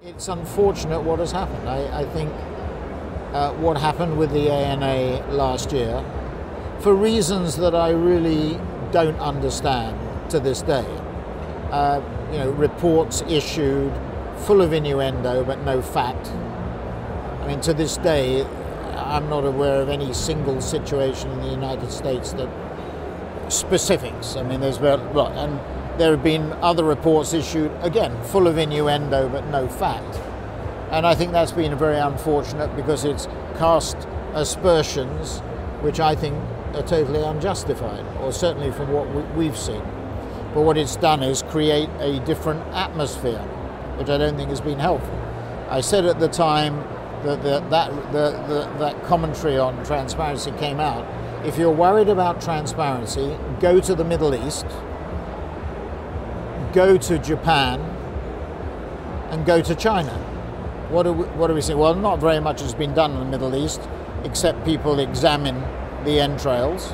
It's unfortunate what has happened. I think what happened with the ANA last year, for reasons that I really don't understand to this day. Reports issued full of innuendo but no fact. I mean, to this day, I'm not aware of any single situation in the United States that specifics. I mean, and there have been other reports issued, again, full of innuendo but no fact. And I think that's been very unfortunate because it's cast aspersions which I think are totally unjustified, or certainly from what we've seen. But what it's done is create a different atmosphere, which I don't think has been helpful. I said at the time that commentary on transparency came out. If you're worried about transparency, go to the Middle East, go to Japan, and go to China. What do we see? Well, not very much has been done in the Middle East, except people examine the entrails.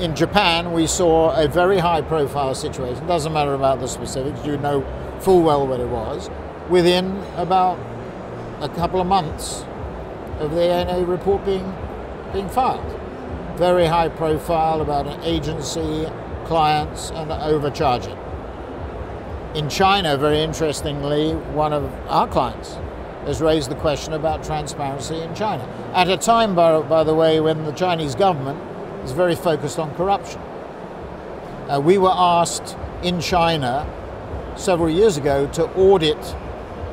In Japan, we saw a very high-profile situation. Doesn't matter about the specifics. You know full well what it was. Within about a couple of months of the ANA report being filed. Very high-profile about an agency, clients, and overcharging. In China, very interestingly, one of our clients has raised the question about transparency in China. At a time, by the way, when the Chinese government is very focused on corruption. We were asked in China several years ago to audit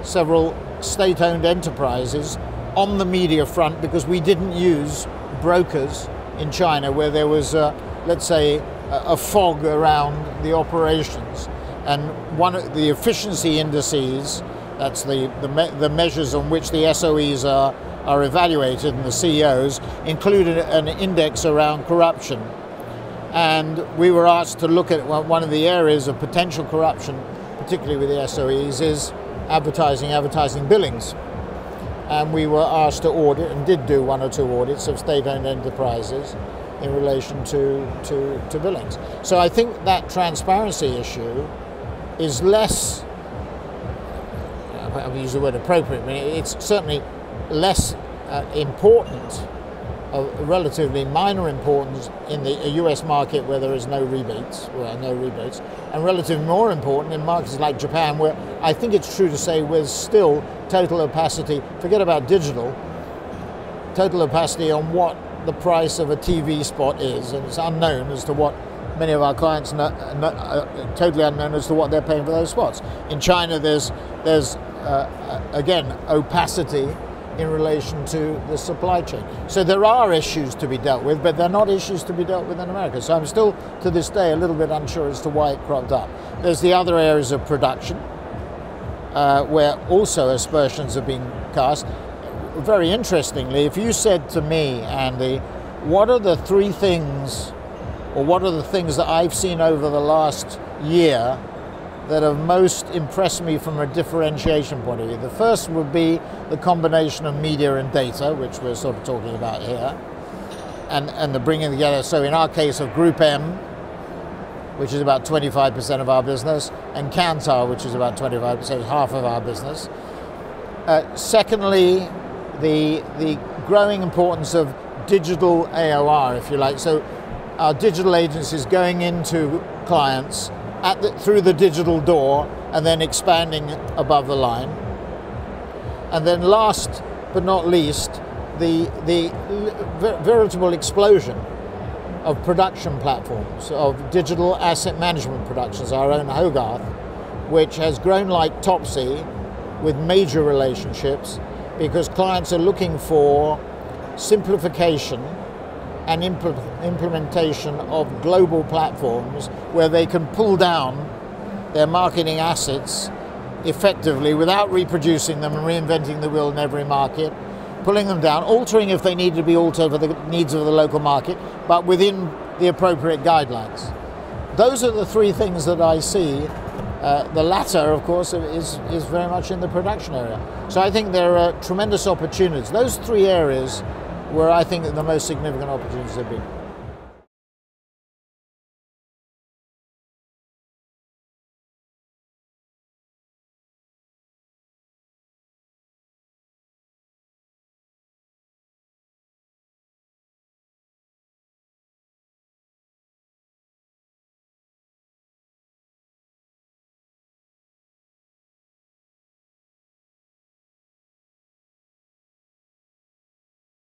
several state-owned enterprises on the media front because we didn't use brokers in China where there was, let's say, a fog around the operations. And one of the efficiency indices, that's the measures on which the SOEs are evaluated and the CEOs, included an index around corruption. And we were asked to look at one of the areas of potential corruption, particularly with the SOEs, is advertising billings. And we were asked to audit, and did do one or two audits of state-owned enterprises in relation to billings. So I think that transparency issue is less, I'll use the word appropriate, but it's certainly less important, of relatively minor importance in the US market where there is no rebates, and relatively more important in markets like Japan, where I think it's true to say we're still total opacity, forget about digital, total opacity on what the price of a TV spot is, and it's unknown as to what many of our clients know, totally unknown as to what they're paying for those spots. In China, there's again, opacity in relation to the supply chain. So there are issues to be dealt with, but they're not issues to be dealt with in America. So I'm still, to this day, a little bit unsure as to why it cropped up. There's the other areas of production, where also aspersions are being cast. Very interestingly, if you said to me, Andy, what are the three things, or what are the things that I've seen over the last year that have most impressed me from a differentiation point of view? The first would be the combination of media and data, which we're sort of talking about here, and the bringing together, so in our case of Group M, which is about 25% of our business, and Kantar, which is about 25%, half of our business. Secondly, the growing importance of digital AOR, if you like. So our digital agencies going into clients through the digital door and then expanding above the line. And then last but not least, the veritable explosion of production platforms, of digital asset management productions, our own Hogarth, which has grown like Topsy with major relationships because clients are looking for simplification and implementation of global platforms where they can pull down their marketing assets effectively without reproducing them and reinventing the wheel in every market, pulling them down, altering if they need to be altered for the needs of the local market, but within the appropriate guidelines. Those are the three things that I see. The latter, of course, is very much in the production area. So I think there are tremendous opportunities. Those three areas where I think the most significant opportunities have been.